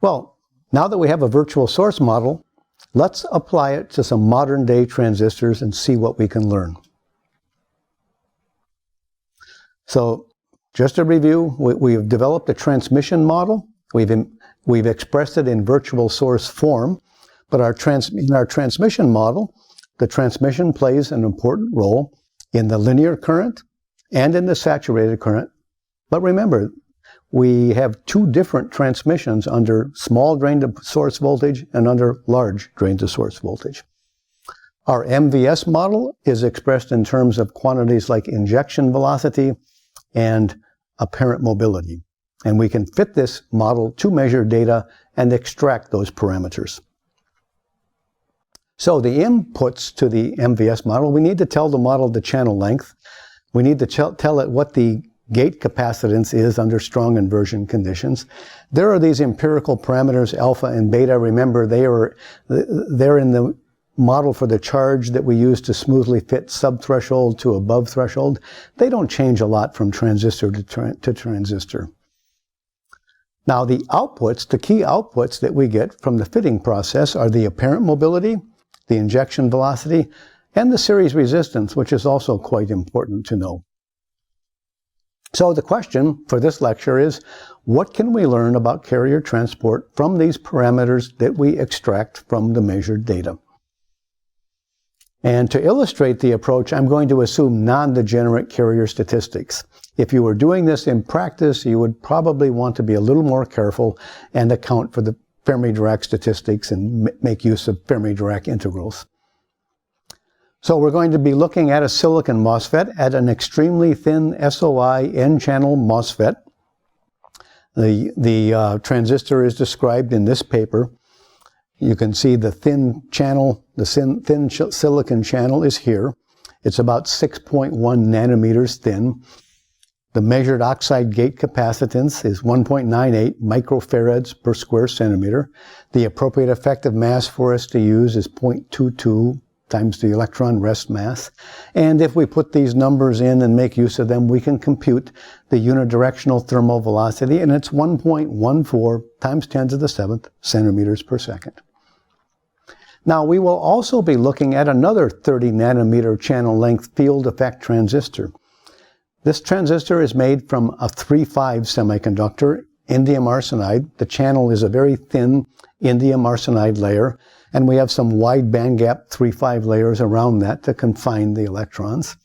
Well, now that we have a virtual source model, let's apply it to some modern day transistors and see what we can learn. So, just to review, we've developed a transmission model. We've expressed it in virtual source form, but in our transmission model, the transmission plays an important role in the linear current and in the saturated current. But remember, we have two different transmissions under small drain to source voltage and under large drain to source voltage. Our MVS model is expressed in terms of quantities like injection velocity and apparent mobility. And we can fit this model to measure data and extract those parameters. So the inputs to the MVS model, we need to tell the model the channel length. We need to tell it what the gate capacitance is under strong inversion conditions. There are these empirical parameters, alpha and beta. Remember, they're in the model for the charge that we use to smoothly fit subthreshold to above threshold. They don't change a lot from transistor to transistor. Now the outputs, the key outputs that we get from the fitting process are the apparent mobility, the injection velocity, and the series resistance, which is also quite important to know. So the question for this lecture is, what can we learn about carrier transport from these parameters that we extract from the measured data? And to illustrate the approach, I'm going to assume non-degenerate carrier statistics. If you were doing this in practice, you would probably want to be a little more careful and account for the Fermi-Dirac statistics and make use of Fermi-Dirac integrals. So we're going to be looking at a silicon MOSFET at an extremely thin SOI N-channel MOSFET. The transistor is described in this paper. You can see the thin channel, the thin silicon channel is here. It's about 6.1 nanometers thin. The measured oxide gate capacitance is 1.98 microfarads per square centimeter. The appropriate effective mass for us to use is 0.22 times the electron rest mass. And if we put these numbers in and make use of them, we can compute the unidirectional thermal velocity, and it's 1.14 times 10 to the 7th centimeters per second. Now, we will also be looking at another 30 nanometer channel length field effect transistor. This transistor is made from a 3,5 semiconductor, indium arsenide. The channel is a very thin indium arsenide layer, and we have some wide bandgap 3,5 layers around that to confine the electrons.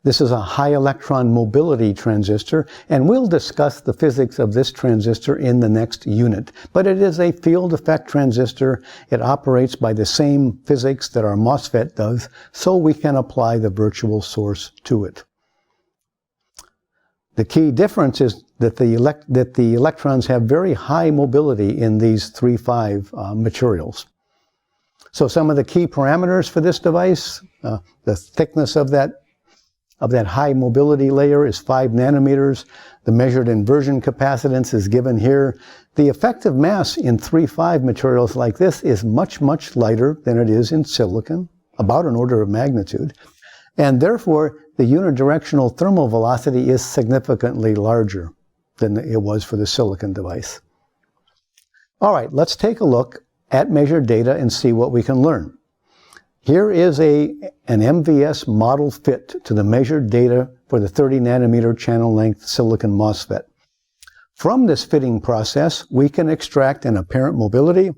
This is a high electron mobility transistor, and we'll discuss the physics of this transistor in the next unit. But it is a field effect transistor. It operates by the same physics that our MOSFET does, so we can apply the virtual source to it. The key difference is that the electrons have very high mobility in these 3,5 materials. So some of the key parameters for this device, the thickness of that high mobility layer is 5 nanometers. The measured inversion capacitance is given here. The effective mass in 3,5 materials like this is much, much lighter than it is in silicon, about an order of magnitude. And therefore, the unidirectional thermal velocity is significantly larger than it was for the silicon device. All right, let's take a look at measured data and see what we can learn. Here is an MVS model fit to the measured data for the 30 nanometer channel length silicon MOSFET. From this fitting process, we can extract an apparent mobility,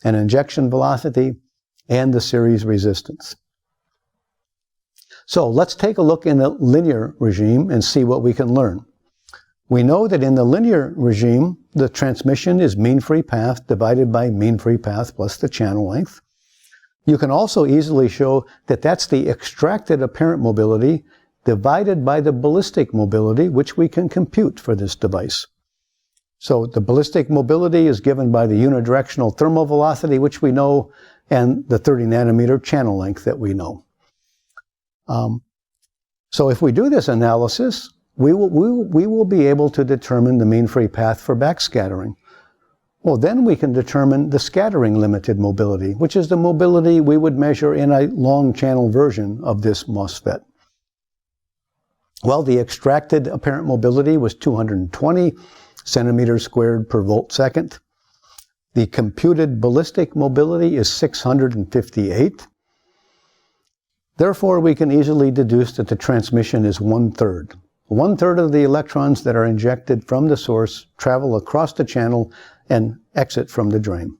an injection velocity, and the series resistance. So let's take a look in the linear regime and see what we can learn. We know that in the linear regime, the transmission is mean free path divided by mean free path plus the channel length. You can also easily show that that's the extracted apparent mobility divided by the ballistic mobility, which we can compute for this device. So the ballistic mobility is given by the unidirectional thermal velocity, which we know, and the 30 nanometer channel length that we know. So if we do this analysis, we will be able to determine the mean free path for backscattering. Well, then we can determine the scattering limited mobility, which is the mobility we would measure in a long channel version of this MOSFET. Well, the extracted apparent mobility was 220, centimeters squared per volt second. The computed ballistic mobility is 658. Therefore, we can easily deduce that the transmission is 1/3. 1/3 of the electrons that are injected from the source travel across the channel and exit from the drain.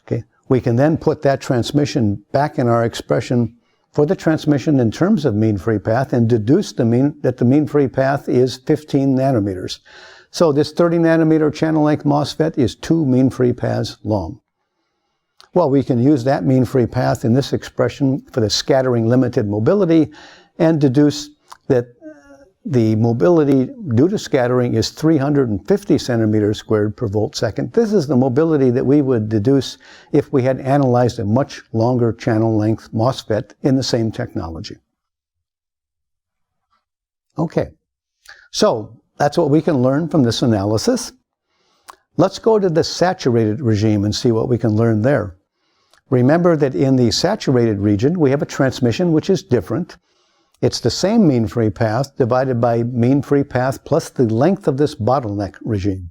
Okay. We can then put that transmission back in our expression for the transmission in terms of mean free path and deduce that the mean free path is 15 nanometers. So this 30 nanometer channel length MOSFET is 2 mean free paths long. Well, we can use that mean free path in this expression for the scattering limited mobility and deduce that the mobility due to scattering is 350 centimeters squared per volt second. This is the mobility that we would deduce if we had analyzed a much longer channel length MOSFET in the same technology. Okay, so that's what we can learn from this analysis. Let's go to the saturated regime and see what we can learn there. Remember that in the saturated region, we have a transmission which is different. It's the same mean free path divided by mean free path plus the length of this bottleneck regime.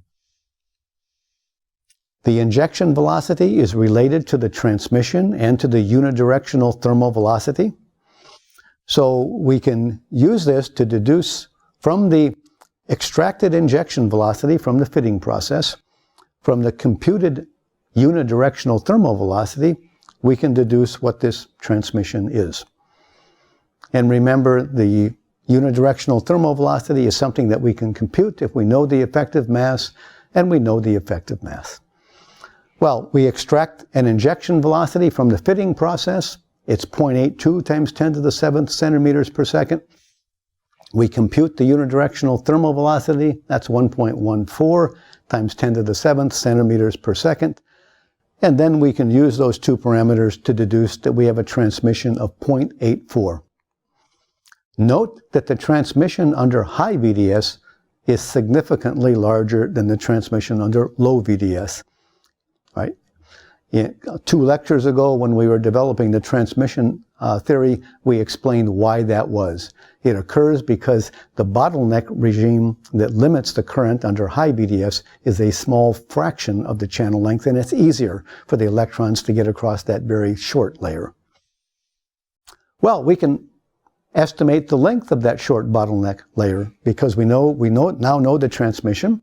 The injection velocity is related to the transmission and to the unidirectional thermal velocity. So we can use this to deduce from the extracted injection velocity from the fitting process, from the computed unidirectional thermal velocity, we can deduce what this transmission is. And remember, the unidirectional thermal velocity is something that we can compute if we know the effective mass and we know the effective mass. Well, we extract an injection velocity from the fitting process. It's 0.82 times 10 to the 7th centimeters per second. We compute the unidirectional thermal velocity. That's 1.14 times 10 to the 7th centimeters per second. And then we can use those two parameters to deduce that we have a transmission of 0.84. Note that the transmission under high VDS is significantly larger than the transmission under low VDS. Right? 2 lectures ago, when we were developing the transmission theory, we explained why that was. It occurs because the bottleneck regime that limits the current under high VDS is a small fraction of the channel length, and it's easier for the electrons to get across that very short layer. Well, we can estimate the length of that short bottleneck layer because we now know the transmission.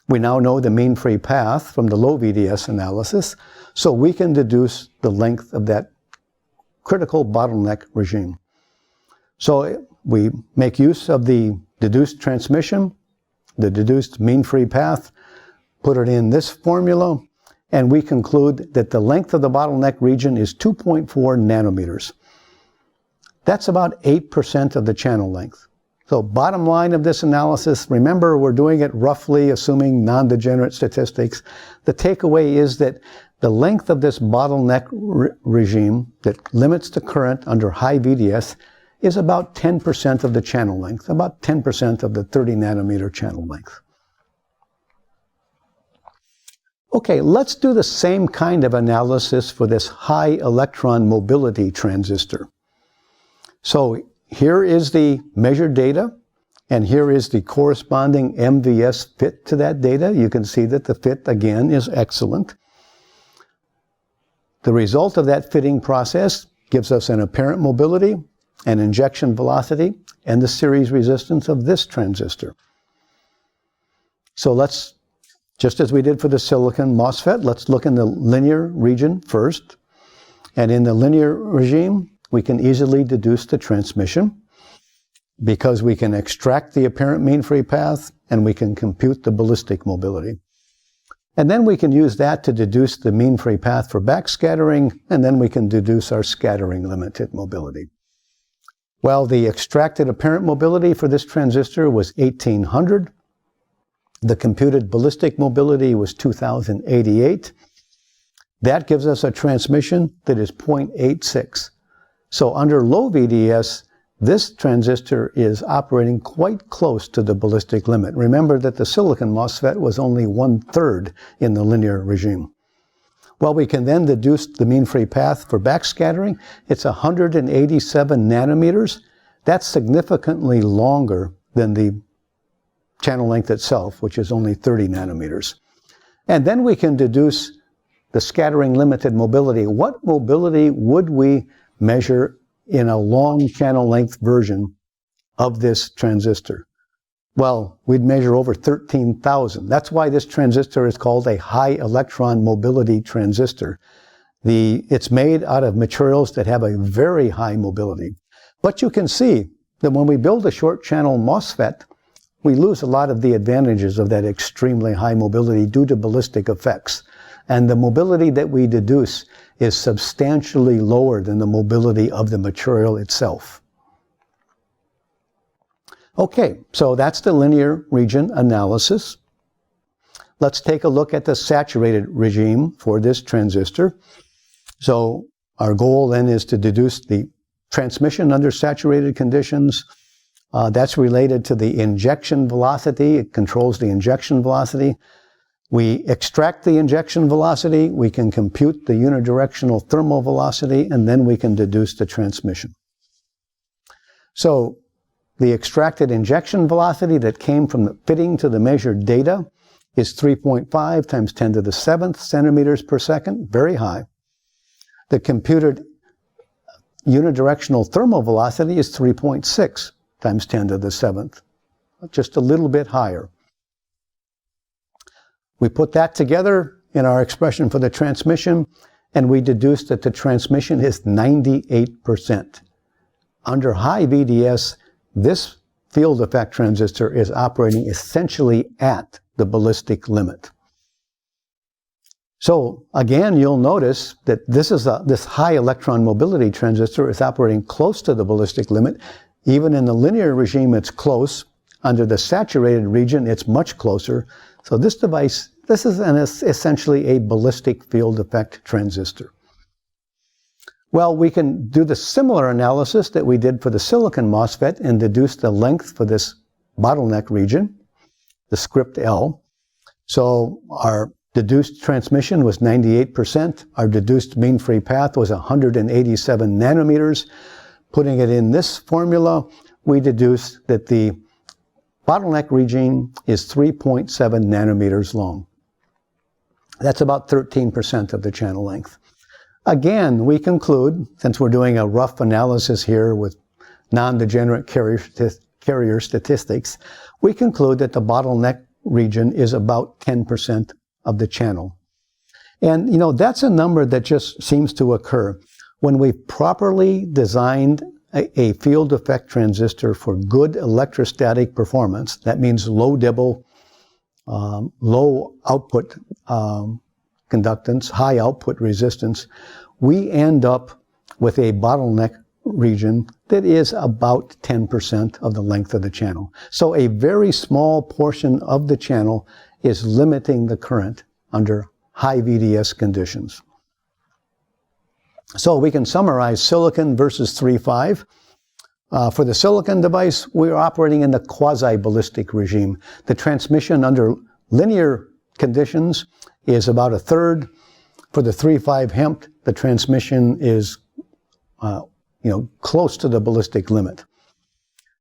We now know the mean free path from the low VDS analysis, so we can deduce the length of that critical bottleneck regime. So we make use of the deduced transmission, the deduced mean free path, put it in this formula, and we conclude that the length of the bottleneck region is 2.4 nanometers. That's about 8% of the channel length. So bottom line of this analysis, remember we're doing it roughly assuming non-degenerate statistics. The takeaway is that the length of this bottleneck regime that limits the current under high VDS is about 10% of the channel length, about 10% of the 30 nanometer channel length. Okay, let's do the same kind of analysis for this high electron mobility transistor. So here is the measured data, and here is the corresponding MVS fit to that data. You can see that the fit, again, is excellent. The result of that fitting process gives us an apparent mobility, an injection velocity, and the series resistance of this transistor. So let's, just as we did for the silicon MOSFET, let's look in the linear region first. And in the linear regime, we can easily deduce the transmission because we can extract the apparent mean free path and we can compute the ballistic mobility. And then we can use that to deduce the mean free path for backscattering, and then we can deduce our scattering limited mobility. Well, the extracted apparent mobility for this transistor was 1800. The computed ballistic mobility was 2088. That gives us a transmission that is 0.86. So under low VDS, this transistor is operating quite close to the ballistic limit. Remember that the silicon MOSFET was only 1/3 in the linear regime. Well, we can then deduce the mean free path for backscattering. It's 187 nanometers. That's significantly longer than the channel length itself, which is only 30 nanometers. And then we can deduce the scattering limited mobility. What mobility would we measure in a long channel length version of this transistor? Well, we'd measure over 13,000. That's why this transistor is called a high electron mobility transistor. It's made out of materials that have a very high mobility. But you can see that when we build a short channel MOSFET, we lose a lot of the advantages of that extremely high mobility due to ballistic effects. And the mobility that we deduce is substantially lower than the mobility of the material itself. Okay, so that's the linear region analysis. Let's take a look at the saturated regime for this transistor. So our goal then is to deduce the transmission under saturated conditions. That's related to the injection velocity. It controls the injection velocity. We extract the injection velocity, we can compute the unidirectional thermal velocity, and then we can deduce the transmission. So the extracted injection velocity that came from the fitting to the measured data is 3.5 times 10 to the 7th centimeters per second, very high. The computed unidirectional thermal velocity is 3.6 times 10 to the 7th, just a little bit higher. We put that together in our expression for the transmission, and we deduced that the transmission is 98%. Under high VDS, this field effect transistor is operating essentially at the ballistic limit. So again, you'll notice that this high electron mobility transistor is operating close to the ballistic limit. Even in the linear regime, it's close. Under the saturated region, it's much closer. So this device, this is essentially a ballistic field effect transistor. Well, we can do the similar analysis that we did for the silicon MOSFET and deduce the length for this bottleneck region, the script L. So our deduced transmission was 98%. Our deduced mean free path was 187 nanometers. Putting it in this formula, we deduced that the bottleneck region is 3.7 nanometers long. That's about 13% of the channel length. Again, we conclude, since we're doing a rough analysis here with non-degenerate carrier statistics, we conclude that the bottleneck region is about 10% of the channel. And, you know, that's a number that just seems to occur. When we've properly designed a field effect transistor for good electrostatic performance, that means low dibble, low output conductance, high output resistance, we end up with a bottleneck region that is about 10% of the length of the channel. So a very small portion of the channel is limiting the current under high VDS conditions. So we can summarize silicon versus 3.5. For the silicon device, we're operating in the quasi-ballistic regime. The transmission under linear conditions is about a third. For the 3.5 HEMT, the transmission is close to the ballistic limit.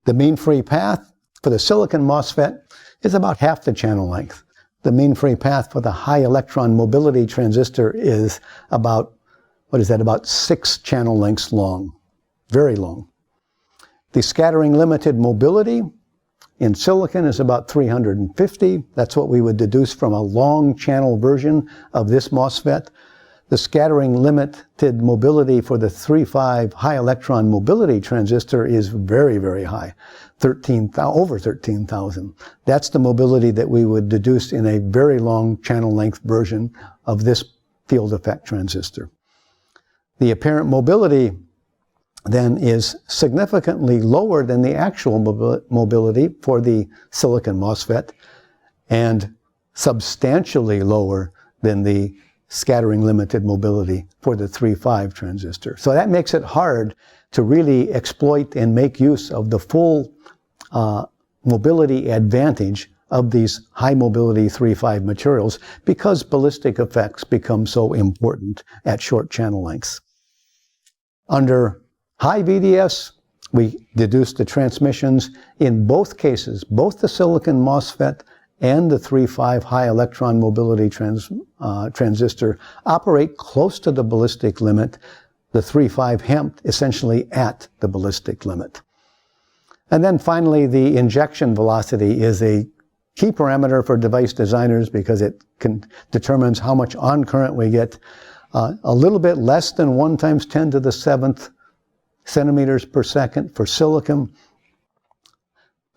The mean free path for the silicon MOSFET is about half the channel length. The mean free path for the high electron mobility transistor is about, about 6 channel lengths long. Very long. The scattering limited mobility in silicon is about 350. That's what we would deduce from a long channel version of this MOSFET. The scattering limited mobility for the 3.5 high electron mobility transistor is very, very high, over 13,000. That's the mobility that we would deduce in a very long channel length version of this field effect transistor. The apparent mobility then is significantly lower than the actual mobility for the silicon MOSFET and substantially lower than the scattering limited mobility for the 3.5 transistor. So that makes it hard to really exploit and make use of the full mobility advantage of these high mobility 3.5 materials because ballistic effects become so important at short channel lengths. Under high VDS, We deduced the transmissions in both cases, both the silicon MOSFET and the 3,5 high electron mobility transistor operate close to the ballistic limit, the 3,5 HEMT essentially at the ballistic limit. And then finally, the injection velocity is a key parameter for device designers because it determines how much on current we get. A little bit less than 1 times 10 to the 7th centimeters per second for silicon,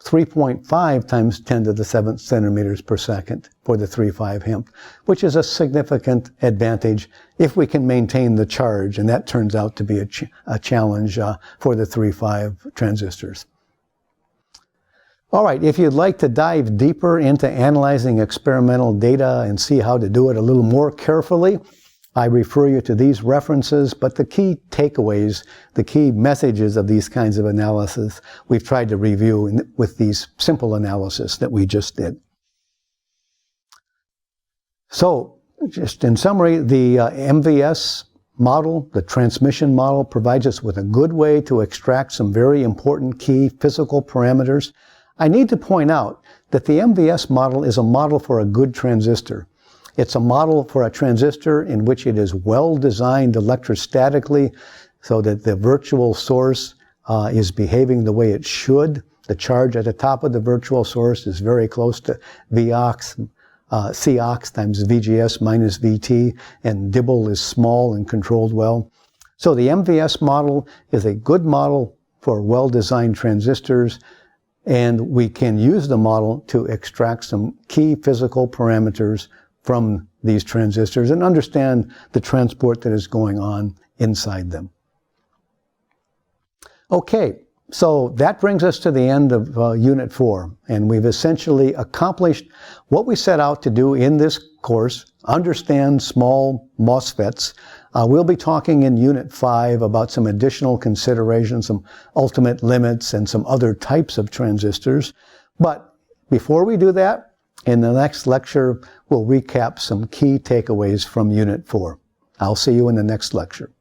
3.5 times 10 to the 7th centimeters per second for the 3,5 HEMT, which is a significant advantage if we can maintain the charge, and that turns out to be a challenge for the 3,5 transistors. All right, if you'd like to dive deeper into analyzing experimental data and see how to do it a little more carefully, I refer you to these references, but the key takeaways, the key messages of these kinds of analysis, we've tried to review with these simple analysis that we just did. So, just in summary, the MVS model, the transmission model, provides us with a good way to extract some very important key physical parameters. I need to point out that the MVS model is a model for a good transistor. It's a model for a transistor in which it is well designed electrostatically so that the virtual source is behaving the way it should. The charge at the top of the virtual source is very close to Cox times VGS minus VT, and dibble is small and controlled well. So the MVS model is a good model for well-designed transistors, and we can use the model to extract some key physical parameters from these transistors and understand the transport that is going on inside them. Okay, so that brings us to the end of Unit 4, and we've essentially accomplished what we set out to do in this course, understand small MOSFETs. We'll be talking in Unit 5 about some additional considerations, some ultimate limits, and some other types of transistors. But before we do that, in the next lecture, we'll recap some key takeaways from Unit 4. I'll see you in the next lecture.